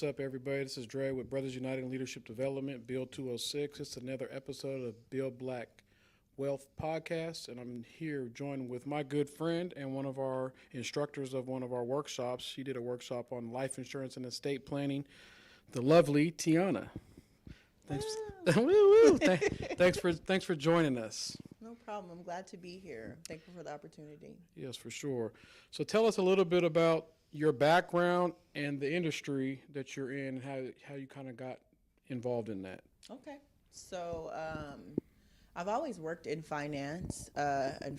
What's up, everybody? This is Dre with Brothers United in Leadership Development, Bill 206. It's another episode of Bill Black Wealth Podcast, and I'm here joined with my good friend and one of our instructors of one of our workshops. She did a workshop on life insurance and estate planning, the lovely Tyona. Thanks, woo, woo. Thanks for joining us. No problem. I'm glad to be here. Thankful for the opportunity. Yes, for sure. So tell us a little bit about your background and the industry that you're in, and how you kind of got involved in that. Okay. So I've always worked in finance, in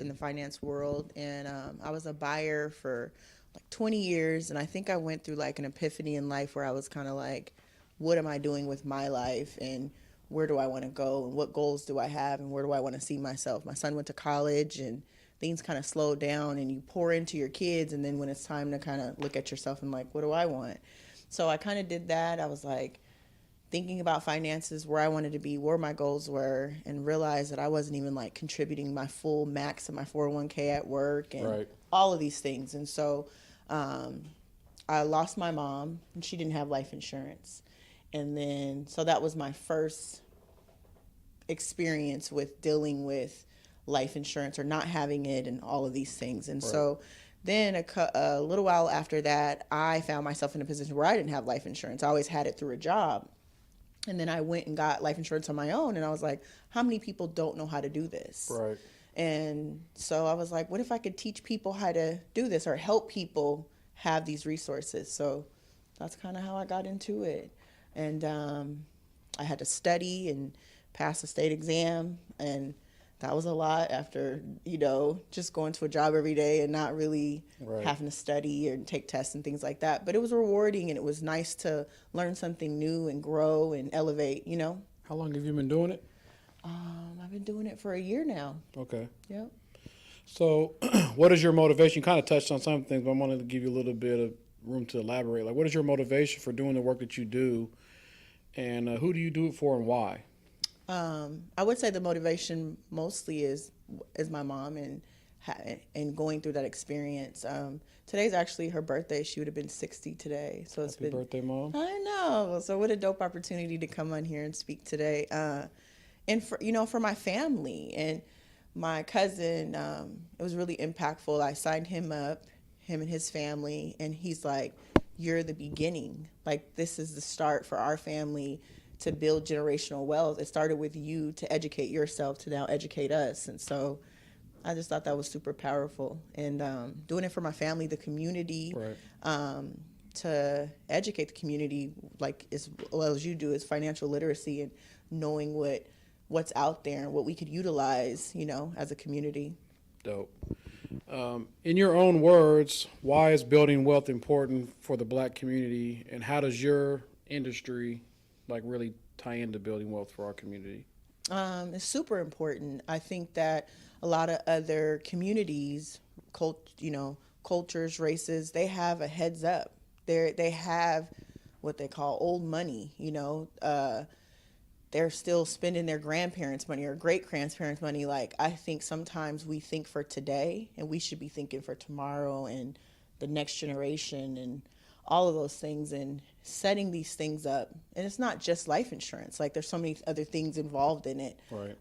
the finance world, and I was a buyer for like 20 years, and I think I went through like an epiphany in life where I was kind of like, what am I doing with my life, and where do I want to go, and what goals do I have, and where do I want to see myself? My son went to college, and things kind of slowed down, and you pour into your kids, and then when it's time to kind of look at yourself and like, what do I want? So I kind of did that. I was like thinking about finances, where I wanted to be, where my goals were, and realized that I wasn't even like contributing my full max of my 401k at work and all of these things. And so I lost my mom, and she didn't have life insurance. And then, so that was my first experience with dealing with life insurance or not having it and all of these things. And so then a little while after that, I found myself in a position where I didn't have life insurance. I always had it through a job. And then I went and got life insurance on my own. And I was like, how many people don't know how to do this? Right. And so I was like, what if I could teach people how to do this or help people have these resources? So that's kind of how I got into it. And I had to study and pass a state exam, and that was a lot after, just going to a job every day and not really having to study or take tests and things like that. But it was rewarding, and it was nice to learn something new and grow and elevate, How long have you been doing it? I've been doing it for a year now. Okay. Yep. So what is your motivation? You kind of touched on some things, but I wanted to give you a little bit of room to elaborate. Like, what is your motivation for doing the work that you do, and who do you do it for and why? I would say the motivation mostly is my mom and going through that experience. Today's actually her birthday. She would have been 60 today. So it's Happy birthday, Mom. I know. So what a dope opportunity to come on here and speak today. And for my family and my cousin, it was really impactful. I signed him up, him and his family, and he's like, you're the beginning. Like, this is the start for our family to build generational wealth. It started with you to educate yourself to now educate us. And so I just thought that was super powerful. And doing it for my family, the community, to educate the community, like as well as you do, is financial literacy and knowing what's out there and what we could utilize, as a community. Dope. In your own words, why is building wealth important for the Black community, and how does your industry really tie into building wealth for our community? It's super important. I think that a lot of other communities, cultures, races, they have a heads up. They have what they call old money. They're still spending their grandparents' money or great-grandparents' money. Like, I think sometimes we think for today, and we should be thinking for tomorrow and the next generation and all of those things, and setting these things up. And it's not just life insurance. Like, there's so many other things involved in it. Right.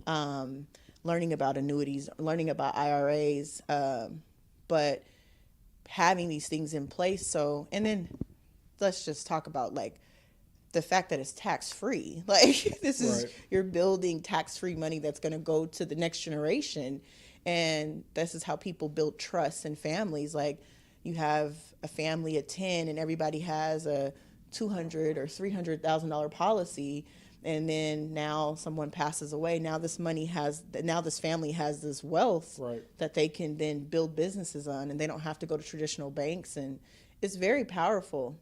Learning about annuities, learning about IRAs, but having these things in place. So, and then let's just talk about the fact that it's tax-free. Like, this is, you're building tax-free money that's going to go to the next generation. And this is how people build trust in families. Like, you have a family of 10 and everybody has a $200,000 or $300,000 policy. And then now someone passes away. Now this family has this wealth that they can then build businesses on, and they don't have to go to traditional banks. And it's very powerful,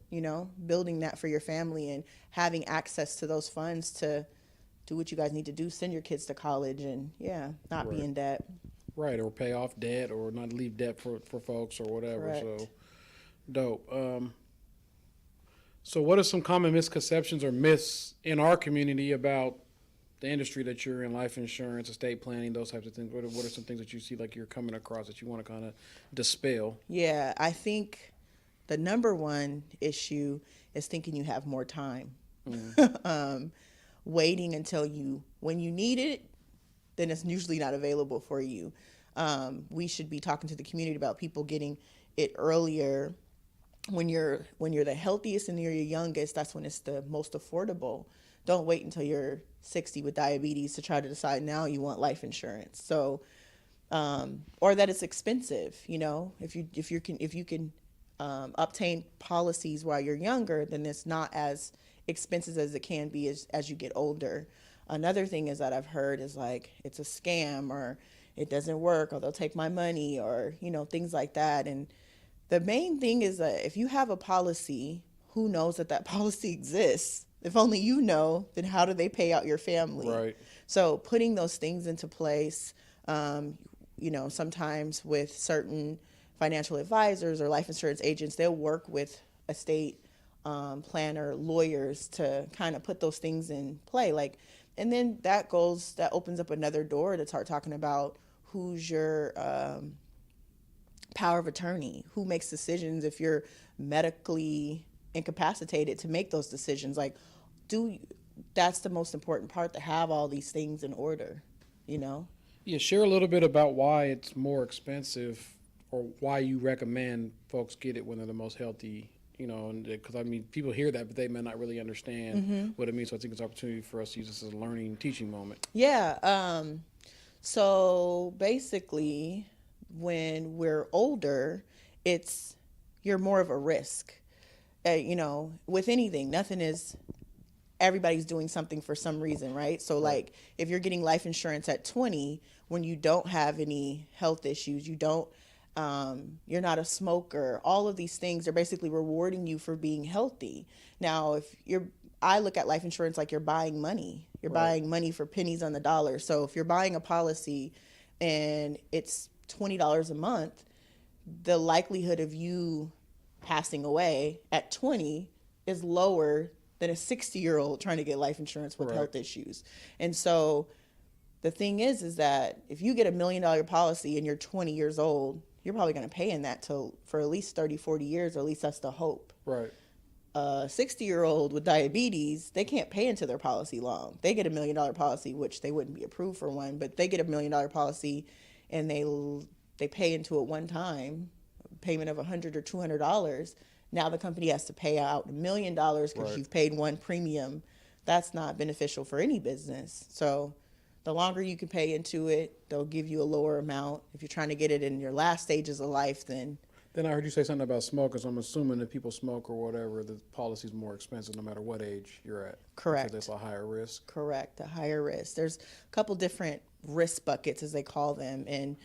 building that for your family and having access to those funds to do what you guys need to do, send your kids to college and not be in debt. Right, or pay off debt or not leave debt for folks or whatever. Correct. So, dope. So what are some common misconceptions or myths in our community about the industry that you're in, life insurance, estate planning, those types of things? What are some things that you see like you're coming across that you want to kind of dispel? Yeah, I think the number one issue is thinking you have more time. Waiting until when you need it, then it's usually not available for you. We should be talking to the community about people getting it earlier. When you're the healthiest and you're your youngest, that's when it's the most affordable. Don't wait until you're 60 with diabetes to try to decide now you want life insurance. So, or that it's expensive. If you can obtain policies while you're younger, then it's not as expensive as it can be as you get older. Another thing is that I've heard is like it's a scam, or it doesn't work, or they'll take my money, or things like that. And the main thing is that if you have a policy, who knows that policy exists? If only you know, then how do they pay out your family? Right. So putting those things into place, sometimes with certain financial advisors or life insurance agents, they'll work with estate planner, lawyers to kind of put those things in play. And then that opens up another door to start talking about who's your power of attorney, who makes decisions if you're medically incapacitated to make those decisions. That's the most important part, to have all these things in order, Yeah, share a little bit about why it's more expensive, or why you recommend folks get it when they're the most healthy, because people hear that, but they may not really understand what it means. So I think it's an opportunity for us to use this as a learning, teaching moment. Yeah. So basically, when we're older, you're more of a risk. With anything, everybody's doing something for some reason, right? So if you're getting life insurance at 20, when you don't have any health issues, you're not a smoker, all of these things are basically rewarding you for being healthy. Now, I look at life insurance like you're buying money. You're buying money for pennies on the dollar. So if you're buying a policy and it's $20 a month, the likelihood of you passing away at 20 is lower than a 60-year-old trying to get life insurance with health issues. And so the thing is that if you get $1 million policy and you're 20 years old, you're probably going to pay in that for at least 30, 40 years, or at least that's the hope. Right. A 60-year-old with diabetes, they can't pay into their policy long. They get $1 million policy, which they wouldn't be approved for one, but they get $1 million policy and they pay into it one time, payment of $100 or $200. Now the company has to pay out $1 million because you've paid one premium. That's not beneficial for any business. So the longer you can pay into it, they'll give you a lower amount. If you're trying to get it in your last stages of life, then I heard you say something about smokers. I'm assuming if people smoke or whatever, the policy's more expensive no matter what age you're at. Correct. So there's a higher risk. Correct, a higher risk. There's a couple different risk buckets, as they call them, and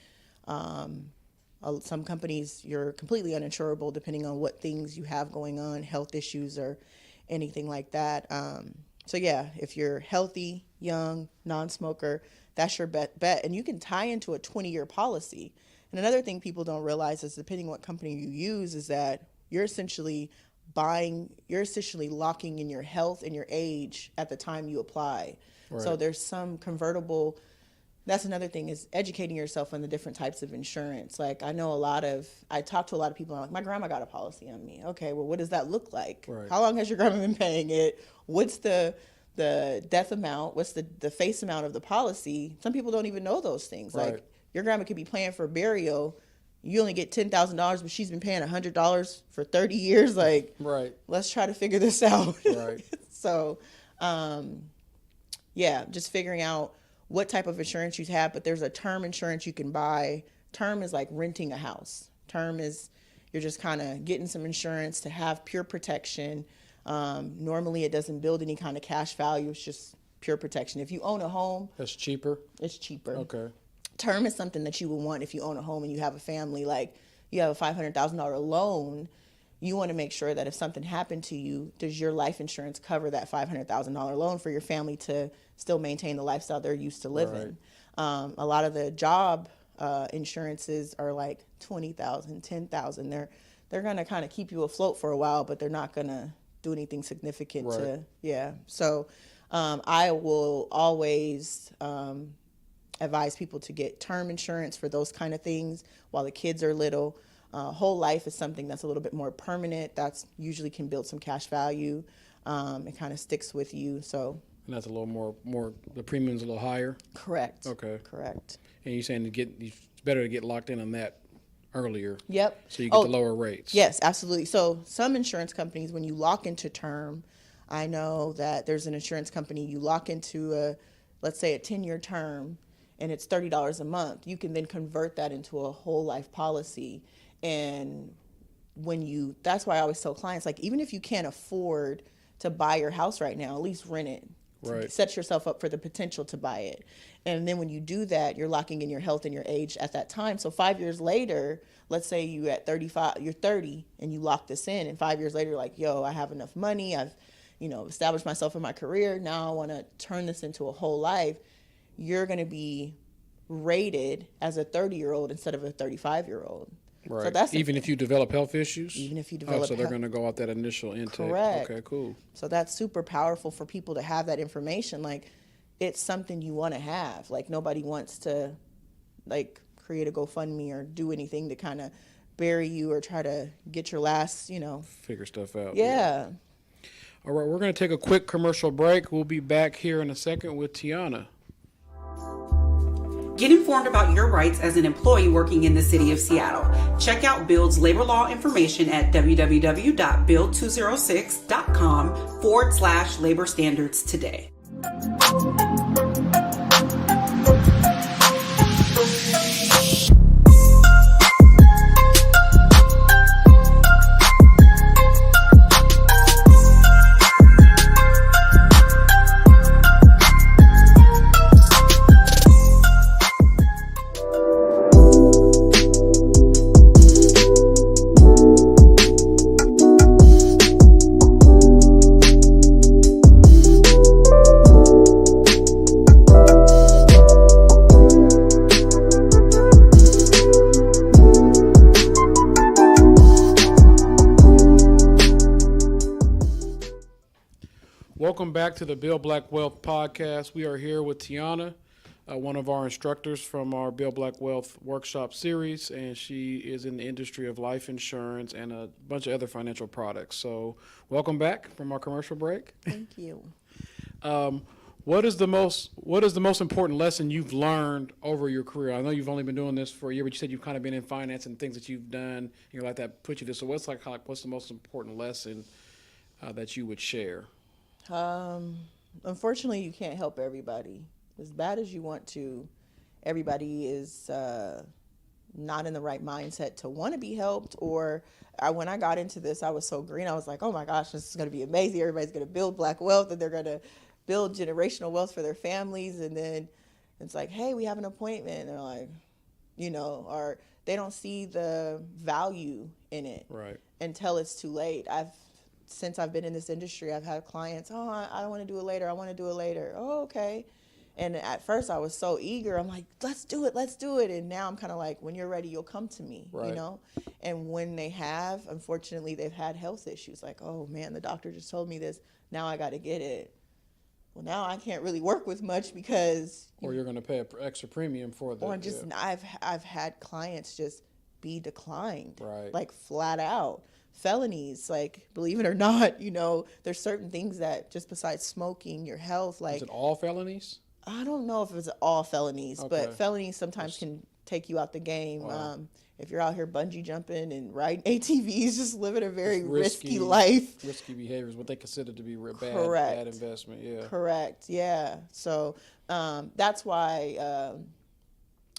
some companies you're completely uninsurable depending on what things you have going on, health issues or anything like that. So yeah, if you're healthy, young, non-smoker, that's your bet. And you can tie into a 20-year policy. And another thing people don't realize is, depending on what company you use, is that you're essentially locking in your health and your age at the time you apply. Right. So there's some convertible. That's another thing, is educating yourself on the different types of insurance. I talk to a lot of people, and I'm like, my grandma got a policy on me. Okay, well, what does that look like? Right. How long has your grandma been paying it? What's the death amount? What's the face amount of the policy? Some people don't even know those things. Right. Your grandma could be paying for burial. You only get $10,000, but she's been paying $100 for 30 years. Right. Let's try to figure this out. Right. So, just figuring out what type of insurance you have. But there's a term insurance you can buy. Term is like renting a house. Term is you're just kind of getting some insurance to have pure protection. Normally, it doesn't build any kind of cash value. It's just pure protection. If you own a home, that's cheaper. It's cheaper. Okay. Term is something that you would want if you own a home and you have a family. Like, you have a $500,000 loan, you want to make sure that if something happened to you, does your life insurance cover that $500,000 loan for your family to still maintain the lifestyle they're used to living? Right. A lot of the job insurances are like $20,000, $10,000. They're going to kind of keep you afloat for a while, but they're not going to do anything significant. Right. So I will always advise people to get term insurance for those kind of things while the kids are little. Whole life is something that's a little bit more permanent. That's usually can build some cash value. It kind of sticks with you. So. And that's a little more. The premium's a little higher. Correct. Okay. Correct. And you're saying it's better to get locked in on that earlier. Yep. So you get the lower rates. Yes, absolutely. So some insurance companies, when you lock into term, I know that there's an insurance company, you lock into let's say a 10-year term, and it's $30 a month. You can then convert that into a whole life policy. And that's why I always tell clients, like, even if you can't afford to buy your house right now, at least rent it. Right. Set yourself up for the potential to buy it. And then when you do that, you're locking in your health and your age at that time. So 5 years later, let's say you at 35, you're 30 and you lock this in, and 5 years later, you're like, yo, I have enough money. I've, established myself in my career. Now I want to turn this into a whole life. You're going to be rated as a 30-year-old instead of a 35-year-old. Right. So that's even if you develop health issues? Even if you develop so they're going to go out that initial intake. Correct. Okay, cool. So that's super powerful for people to have that information. Like, it's something you want to have. Like, nobody wants to, like, create a GoFundMe or do anything to kind of bury you or try to get your last, Figure stuff out. Yeah. All right, we're going to take a quick commercial break. We'll be back here in a second with Tyona. Get informed about your rights as an employee working in the city of Seattle. Check out Build's labor law information at www.build206.com/labor standards today. Welcome back to the Build Black Wealth podcast. We are here with Tyona, one of our instructors from our Build Black Wealth workshop series, and she is in the industry of life insurance and a bunch of other financial products. So welcome back from our commercial break. Thank you. What is the most important lesson you've learned over your career? I know you've only been doing this for a year, but you said you've kind of been in finance and things that you've done, like that put you there. So what's the most important lesson that you would share? Unfortunately, you can't help everybody. As bad as you want to, everybody is not in the right mindset to want to be helped. Or when I got into this, I was so green. I was like, oh my gosh, this is going to be amazing. Everybody's going to build black wealth, and they're going to build generational wealth for their families. And then it's like, hey, we have an appointment. And they're like, or they don't see the value in it until it's too late. Since I've been in this industry, I've had clients, I want to do it later. I want to do it later. Oh, okay. And at first I was so eager. I'm like, let's do it. And now I'm kind of like, when you're ready, you'll come to me, And when they have, unfortunately, they've had health issues. Like, oh man, the doctor just told me this. Now I got to get it. Well, now I can't really work with much because. Or you're going to pay an extra premium for that. Or just, I've had clients just be declined. Right. Like flat out. Felonies, like, believe it or not, there's certain things that just besides smoking, your health, like. Is it all felonies? I don't know if it's all felonies, Okay. but felonies sometimes can take you out the game. Wow. If you're out here bungee jumping and riding ATVs, just living a very risky life. Risky behaviors, what they consider to be Correct. bad investment, yeah. Correct, yeah. So that's why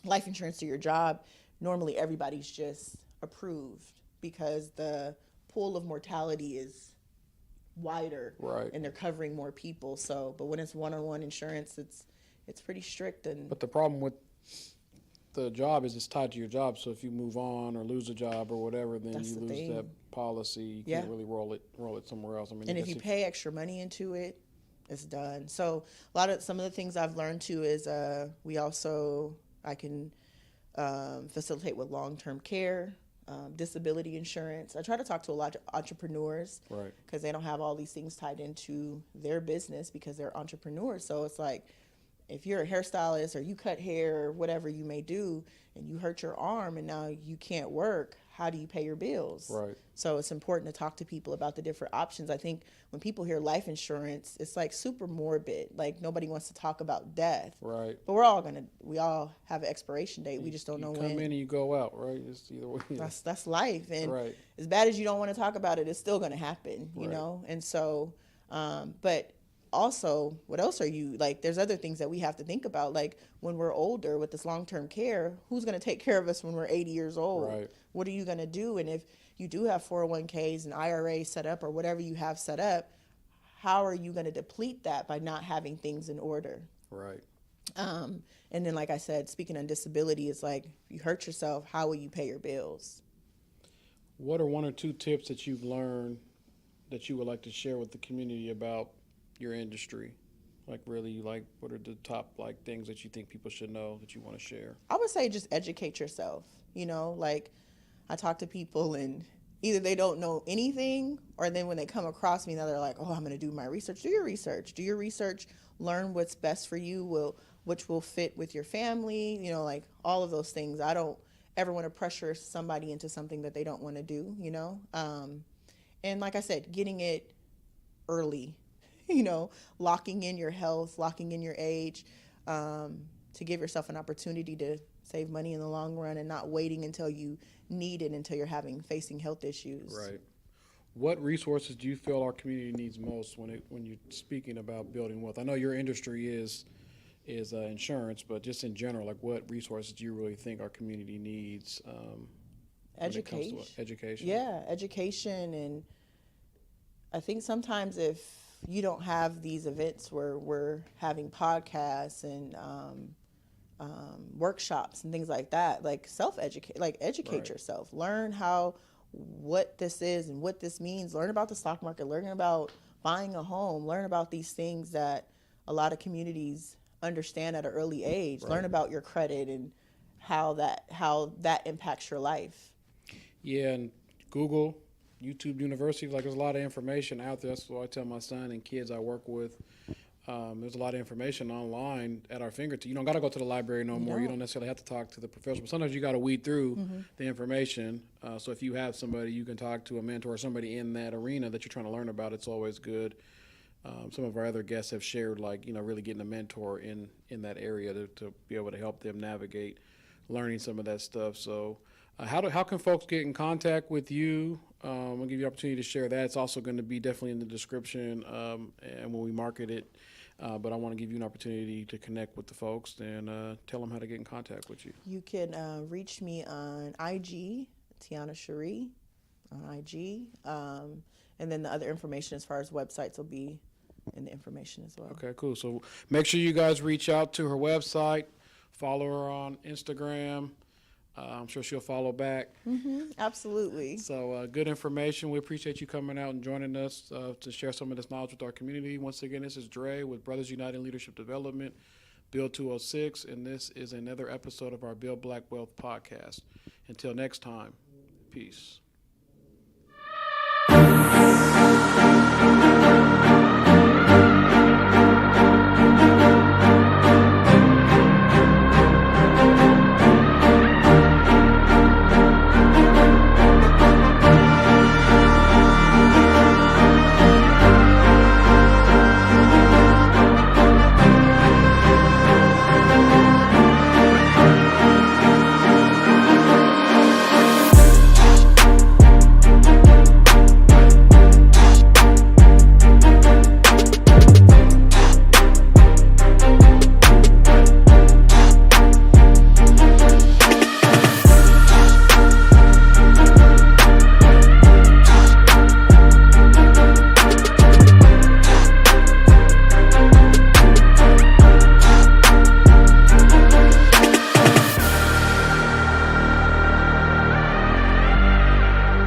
life insurance through your job, normally everybody's just approved because the pool of mortality is wider, right? And they're covering more people. So, but when it's one-on-one insurance, it's pretty strict. But the problem with the job is it's tied to your job. So if you move on or lose a job or whatever, then you lose that policy. You can't really roll it somewhere else. I mean, and if you pay extra money into it, it's done. So some of the things I've learned too is I can facilitate with long-term care. Disability insurance. I try to talk to a lot of entrepreneurs, right? Because they don't have all these things tied into their business because they're entrepreneurs. So it's like, if you're a hairstylist or you cut hair or whatever you may do, and you hurt your arm and now you can't work, how do you pay your bills? Right. So it's important to talk to people about the different options. I think when people hear life insurance, it's like super morbid. Like nobody wants to talk about death. Right. But we all have an expiration date. We just don't know You when. come in and you go out, right? It's either way. That's life. And Right. as bad as you don't want to talk about it, it's still going to happen, you Right. know? And so, but also, what else are you, like, there's other things that we have to think about. Like when we're older with this long-term care, who's going to take care of us when we're 80 years old? Right. What are you going to do? And if you do have 401ks and IRAs set up or whatever you have set up, how are you going to deplete that by not having things in order? Right. And then, like I said, speaking on disability, it's like, if you hurt yourself, how will you pay your bills? What are one or two tips that you've learned that you would like to share with the community about your industry? Like really, like what are the top like things that you think people should know that you want to share? I would say just educate yourself. You know, like I talk to people and either they don't know anything, or then when they come across me, now they're like, oh, I'm going to do my research. Do your research. Do your research. Learn what's best for you, which will fit with your family, you know, like all of those things. I don't ever want to pressure somebody into something that they don't want to do, you know. And like I said, getting it early, you know, locking in your health, locking in your age, to give yourself an opportunity to save money in the long run and not waiting until you need it, until you're facing health issues. Right. What resources do you feel our community needs most when you're speaking about building wealth? I know your industry is insurance, but just in general, like what resources do you really think our community needs? Education. When it comes to education. Yeah, education. And I think sometimes if you don't have these events where we're having podcasts and workshops and things like that, like self-educate, like educate Right. yourself, learn what this is and what this means, learn about the stock market, learn about buying a home, learn about these things that a lot of communities understand at an early age, Right. learn about your credit and how that impacts your life. Yeah, and Google, YouTube University, like there's a lot of information out there. That's what I tell my son and kids I work with. There's a lot of information online at our fingertips. You don't got to go to the library no more. You don't necessarily have to talk to the professional. But sometimes you got to weed through the information. So if you have somebody you can talk to, a mentor, or somebody in that arena that you're trying to learn about, it's always good. Some of our other guests have shared, like, you know, really getting a mentor in that area to be able to help them navigate learning some of that stuff. So how can folks get in contact with you? I'll give you the opportunity to share that. It's also going to be definitely in the description and when we market it. But I want to give you an opportunity to connect with the folks and tell them how to get in contact with you. You can reach me on IG, Tyona Cherie on IG. And then the other information as far as websites will be in the information as well. Okay, cool. So make sure you guys reach out to her website, follow her on Instagram. I'm sure she'll follow back. Absolutely. So good information. We appreciate you coming out and joining us to share some of this knowledge with our community. Once again, this is Dre with Brothers United Leadership Development, Bill 206, and this is another episode of our Build Black Wealth podcast. Until next time, peace.